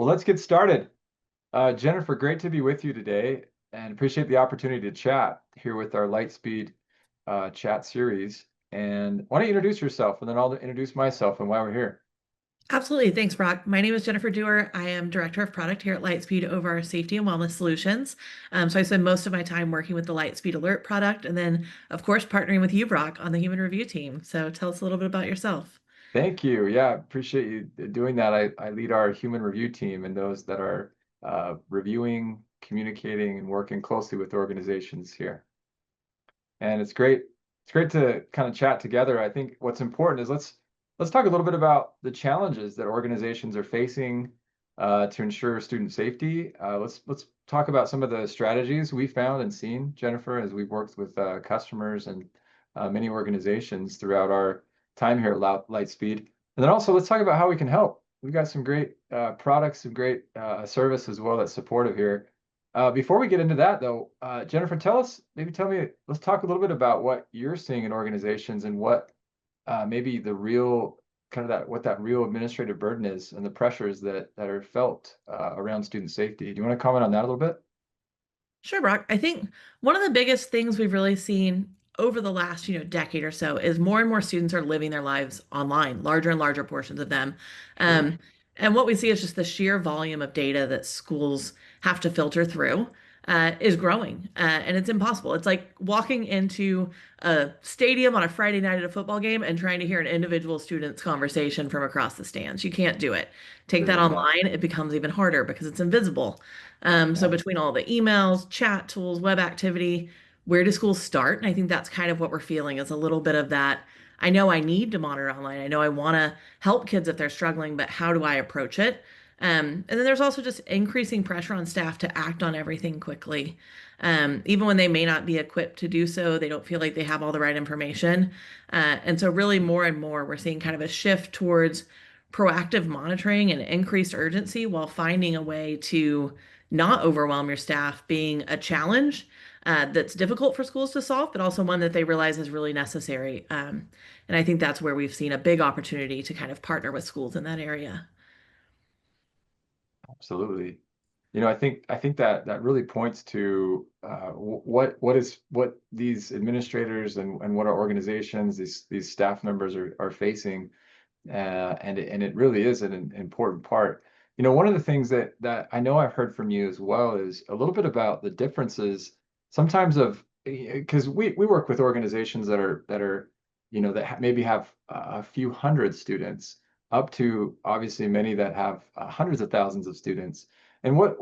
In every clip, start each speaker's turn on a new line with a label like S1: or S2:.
S1: Well, let's get started. Jennifer, great to be with you today and appreciate the opportunity to chat here with our Lightspeed chat series. And why don't you introduce yourself and then I'll introduce myself and why we're here.
S2: Absolutely. Thanks, Brock. My name is Jennifer Duer. I am Director of Product here at Lightspeed over our safety and wellness solutions. So I spend most of my time working with the Lightspeed Alert product and then, of course, partnering with you, Brock, on the human review team. So tell us a little bit about yourself.
S1: Thank you. Yeah, appreciate you doing that. I lead our human review team and those that are reviewing, communicating, and working closely with organizations here. And it's great to kind of chat together. I think what's important is let's talk a little bit about the challenges that organizations are facing to ensure student safety. Let's talk about some of the strategies we found and seen, Jennifer, as we've worked with customers and many organizations throughout our time here at Lightspeed. And then also let's talk about how we can help. We've got some great products, some great service as well that's supportive here. Before we get into that, though, Jennifer, tell me, let's talk a little bit about what you're seeing in organizations and what maybe the real kind of what that real administrative burden is and the pressures that are felt around student safety. Do you want to comment on that a little bit?
S2: Sure, Brock. I think one of the biggest things we've really seen over the last, decade or so is more and more students are living their lives online, larger and larger portions of them.
S1: True.
S2: Um, and what we see is just the sheer volume of data that schools have to filter through is growing, and it's impossible. It's like walking into a stadium on a Friday night at a football game and trying to hear an individual student's conversation from across the stands. You can't do it. Take that
S1: True. Yeah.
S2: online, it becomes even harder because it's invisible. So
S1: Yeah.
S2: between all the emails, chat tools, web activity, where do schools start? And I think that's kind of what we're feeling is a little bit of that. I know I need to monitor online. I know I want to help kids if they're struggling, but how do I approach it? And then there's also just increasing pressure on staff to act on everything quickly. Even when they may not be equipped to do so, they don't feel like they have all the right information. And so, really, more and more, we're seeing kind of a shift towards proactive monitoring and increased urgency while finding a way to not overwhelm your staff being a challenge that's difficult for schools to solve, but also one that they realize is really necessary. And I think that's where we've seen a big opportunity to kind of partner with schools in that area.
S1: Absolutely. I think that really points to what these administrators and what our organizations, these staff members are facing, and it really is an important part. One of the things that I know I've heard from you as well is a little bit about the differences sometimes of because we work with organizations that are that maybe have a few hundred students up to obviously many that have hundreds of thousands of students. And what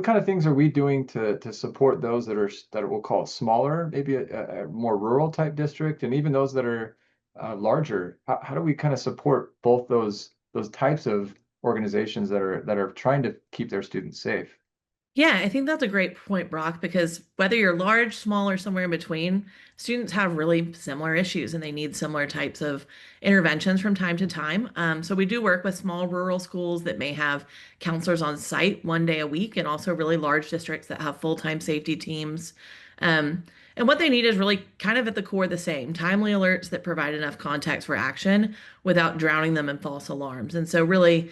S1: kind of things are we doing to support those that we'll call smaller, maybe a more rural type district, and even those that are larger? How do we kind of support both those types of organizations that are trying to keep their students safe?
S2: Yeah, I think that's a great point, Brock, because whether you're large, small, or somewhere in between, students have really similar issues and they need similar types of interventions from time to time. So we do work with small rural schools that may have counselors on site 1 day a week, and also really large districts that have full-time safety teams. Um, and what they need is really kind of at the core the same, timely alerts that provide enough context for action without drowning them in false alarms. And so really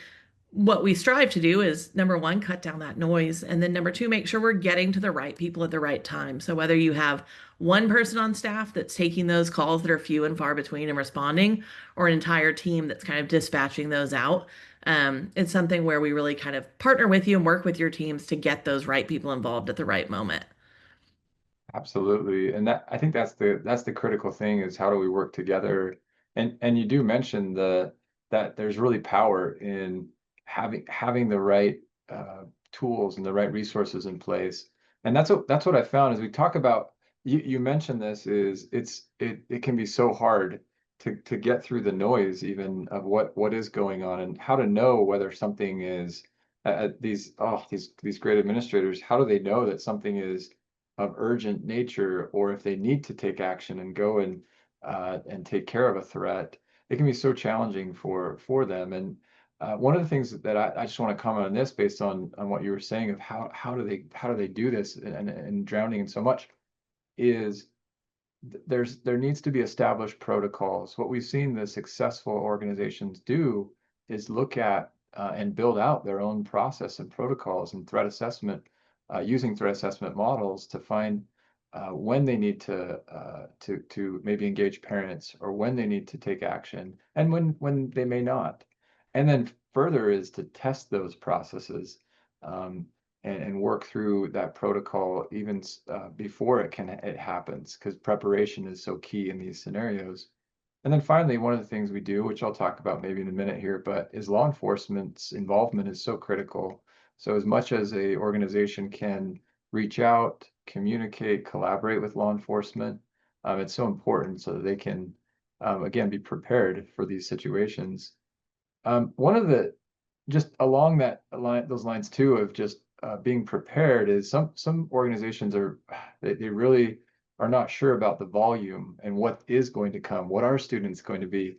S2: what we strive to do is number one, cut down that noise. And then number two, make sure we're getting to the right people at the right time. So whether you have one person on staff that's taking those calls that are few and far between and responding, or an entire team that's kind of dispatching those out, it's something where we really kind of partner with you and work with your teams to get those right people involved at the right moment.
S1: Absolutely. And that I think that's the critical thing is how do we work together? And you do mention that there's really power in having the right tools and the right resources in place. And that's what I found as we talk about you mentioned this is it can be so hard to get through the noise even of what is going on and how to know whether something is these great administrators, how do they know that something is of urgent nature, or if they need to take action and go and take care of a threat, it can be so challenging for them. And one of the things that I just want to comment on this based on what you were saying of how do they do this and drowning in so much is there needs to be established protocols. What we've seen the successful organizations do is look at and build out their own process and protocols and threat assessment, using threat assessment models to find when they need to maybe engage parents or when they need to take action and when they may not. And then further is to test those processes um, and work through that protocol even before it happens, because preparation is so key in these scenarios. And then finally, one of the things we do, which I'll talk about maybe in a minute here, but is law enforcement's involvement is so critical. So as much as a organization can reach out, communicate, collaborate with law enforcement, it's so important so that they can, again, be prepared for these situations. One of the just along that line, those lines too, of just being prepared is some organizations are they really are not sure about the volume and what is going to come, what are students going to be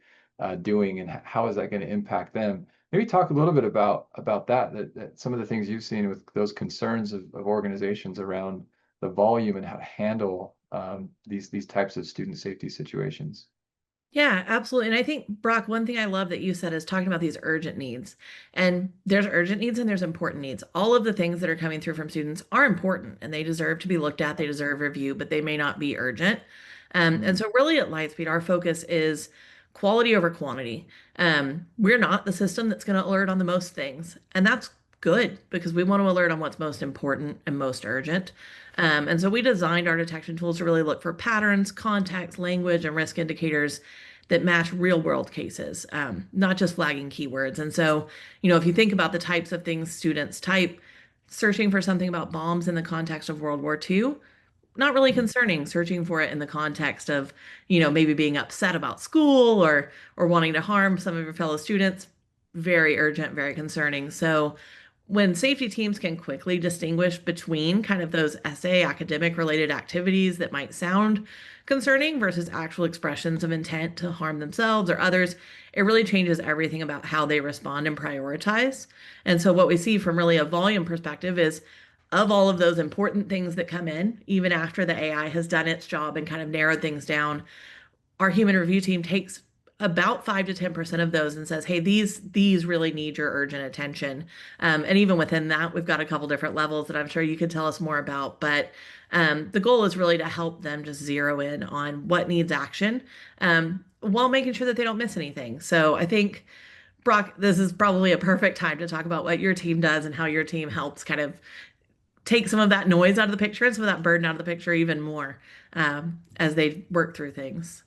S1: doing, and how is that going to impact them. Maybe talk a little bit about that some of the things you've seen with those concerns of organizations around the volume and how to handle these types of student safety situations.
S2: Yeah, absolutely. And I think, Brock, one thing I love that you said is talking about these urgent needs. And there's urgent needs and there's important needs. All of the things that are coming through from students are important and they deserve to be looked at, they deserve review, but they may not be urgent. And
S1: Mm,
S2: so, really, at Lightspeed, our focus is quality over quantity. We're not the system that's going to alert on the most things. And that's good because we want to alert on what's most important and most urgent. And so we designed our detection tools to really look for patterns, context, language, and risk indicators that match real world cases, not just flagging keywords. And so, if you think about the types of things students type, searching for something about bombs in the context of World War II, not really
S1: mm.
S2: concerning. Searching for it in the context of, maybe being upset about school or wanting to harm some of your fellow students, very urgent, very concerning. So when safety teams can quickly distinguish between kind of those essay academic related activities that might sound concerning versus actual expressions of intent to harm themselves or others, it really changes everything about how they respond and prioritize. And so what we see from really a volume perspective is of all of those important things that come in, even after the AI has done its job and kind of narrowed things down, our human review team takes about 5 to 10% of those and says, hey, these really need your urgent attention. And even within that, we've got a couple different levels that I'm sure you could tell us more about. But the goal is really to help them just zero in on what needs action, while making sure that they don't miss anything. So I think, Brock, this is probably a perfect time to talk about what your team does and how your team helps kind of take some of that noise out of the picture and some of that burden out of the picture even more, as they work through things.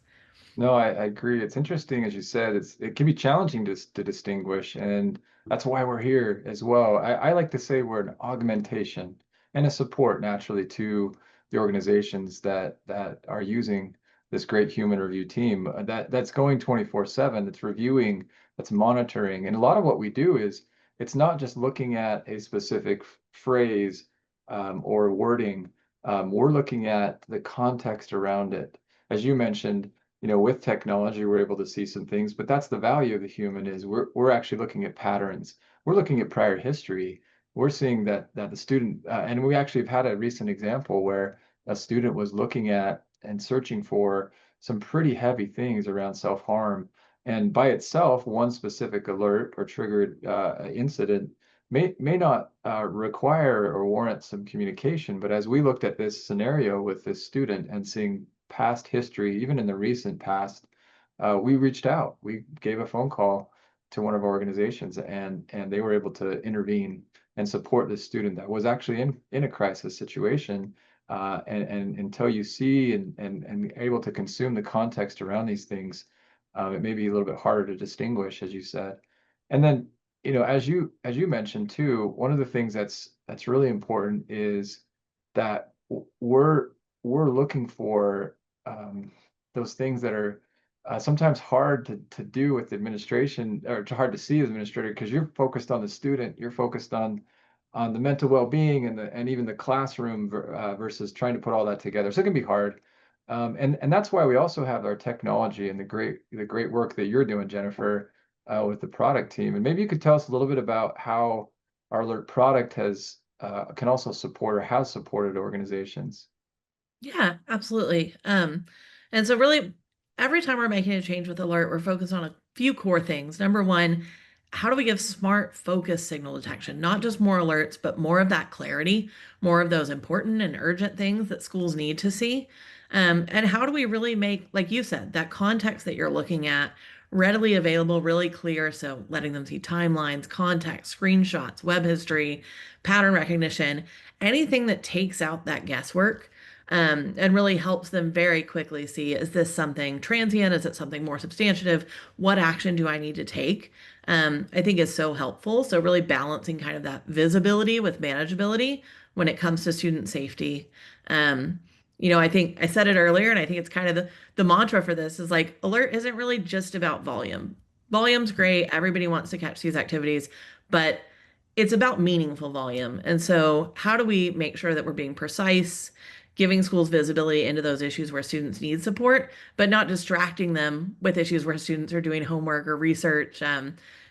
S1: No, I agree. It's interesting, as you said, it can be challenging to distinguish, and that's why we're here as well. I like to say we're an augmentation and a support naturally to the organizations that are using this great human review team that's going 24/7, that's reviewing, that's monitoring. And a lot of what we do is it's not just looking at a specific phrase or wording. We're looking at the context around it. As you mentioned, with technology, we're able to see some things, but that's the value of the human is we're actually looking at patterns. We're looking at prior history. We're seeing that the student, and we actually have had a recent example where a student was looking at and searching for some pretty heavy things around self-harm. And by itself, one specific alert or triggered incident may not require or warrant some communication. But as we looked at this scenario with this student and seeing past history, even in the recent past, we reached out. We gave a phone call to one of our organizations, and they were able to intervene and support this student that was actually in a crisis situation. And until you see and able to consume the context around these things, it may be a little bit harder to distinguish, as you said. And then, as you mentioned too, one of the things that's really important is that we're looking for um, those things that are sometimes hard to do with administration or hard to see as administrator because you're focused on the student, you're focused on the mental well-being and even the classroom versus trying to put all that together. So it can be hard. And that's why we also have our technology and the great work that you're doing, Jennifer, with the product team. And maybe you could tell us a little bit about how our alert product has can also support or has supported organizations.
S2: Yeah, absolutely. And so really every time we're making a change with Alert, we're focused on a few core things. Number one, how do we give smart focus signal detection, not just more alerts, but more of that clarity, more of those important and urgent things that schools need to see? And how do we really make, like you said, that context that you're looking at readily available, really clear? So letting them see timelines, context, screenshots, web history, pattern recognition, anything that takes out that guesswork. And really helps them very quickly see, is this something transient? Is it something more substantive? What action do I need to take? I think is so helpful. So really balancing kind of that visibility with manageability when it comes to student safety. Um, I think I said it earlier, and I think it's kind of the mantra for this is like alert isn't really just about volume. Volume's great. Everybody wants to catch these activities, but it's about meaningful volume. And so how do we make sure that we're being precise, giving schools visibility into those issues where students need support, but not distracting them with issues where students are doing homework or research?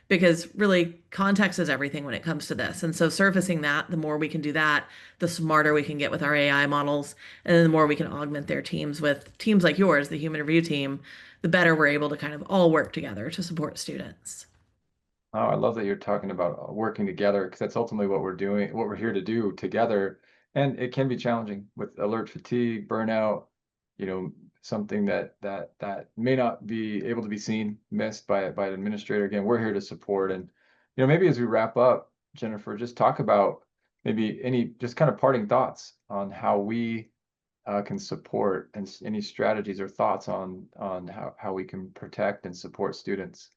S2: Because really context is everything when it comes to this. And so surfacing that, the more we can do that, the smarter we can get with our AI models, and then the more we can augment their teams with teams like yours, the human review team, the better we're able to kind of all work together to support students.
S1: Oh, I love that you're talking about working together because that's ultimately what we're doing, what we're here to do together. And it can be challenging with alert fatigue, burnout, something that may not be able to be seen, missed by an administrator. Again, we're here to support. And maybe as we wrap up, Jennifer, just talk about maybe any just kind of parting thoughts on how we can support and any strategies or thoughts on how we can protect and support students.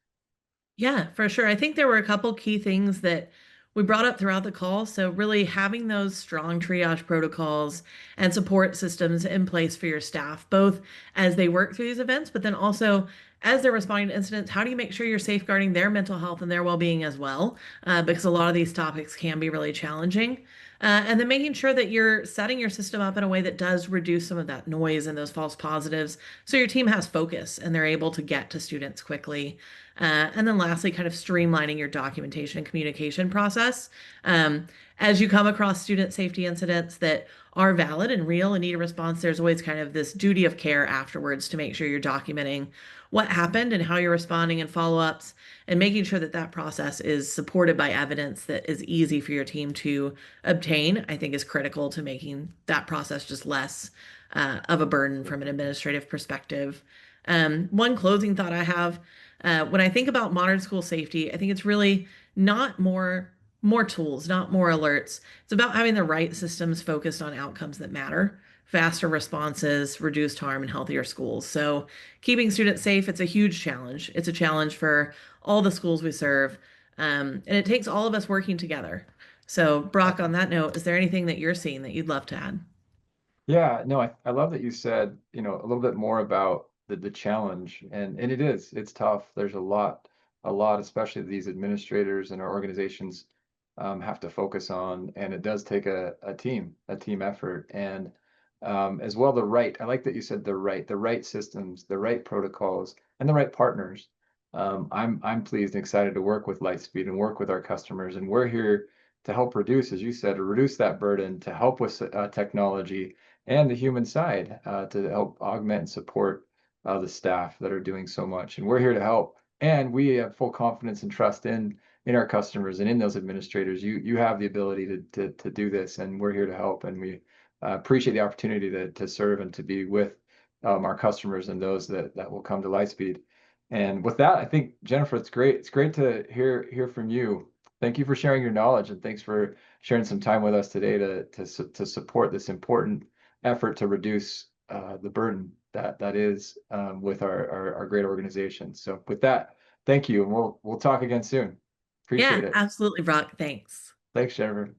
S2: Yeah, for sure. I think there were a couple key things that we brought up throughout the call. So, really having those strong triage protocols and support systems in place for your staff, both as they work through these events, but then also as they're responding to incidents, how do you make sure you're safeguarding their mental health and their well being as well? Because a lot of these topics can be really challenging. And then making sure that you're setting your system up in a way that does reduce some of that noise and those false positives so your team has focus and they're able to get to students quickly. And then lastly, kind of streamlining your documentation and communication process. Um, as you come across student safety incidents that are valid and real and need a response, there's always kind of this duty of care afterwards to make sure you're documenting what happened and how you're responding and follow-ups and making sure that that process is supported by evidence that is easy for your team to obtain, I think is critical to making that process just less of a burden from an administrative perspective. One closing thought I have when I think about modern school safety, I think it's really not more tools, not more alerts. It's about having the right systems focused on outcomes that matter, faster responses, reduced harm, and healthier schools. So keeping students safe, it's a huge challenge. It's a challenge for all the schools we serve. And it takes all of us working together. So, Brock, on that note, is there anything that you're seeing that you'd love to add?
S1: Yeah, no, I love that you said, a little bit more about the challenge and it's tough. There's a lot, especially these administrators and our organizations have to focus on, and it does take a team effort. And as well, I like that you said the right systems, the right protocols, and the right partners. I'm pleased and excited to work with Lightspeed and work with our customers, and we're here to help reduce, as you said, to reduce that burden, to help with technology and the human side to help augment and support the staff that are doing so much. And we're here to help. And we have full confidence and trust in our customers and in those administrators. You have the ability to do this, and we're here to help. And we appreciate the opportunity to serve and to be with our customers and those that will come to Lightspeed. And with that, I think Jennifer, it's great. It's great to hear from you. Thank you for sharing your knowledge, and thanks for sharing some time with us today to support this important effort to reduce the burden that is with our great organization. So with that, thank you, and we'll talk again soon.
S2: Yeah,
S1: Appreciate it.
S2: absolutely, Brock. Thanks.
S1: Thanks, Jennifer.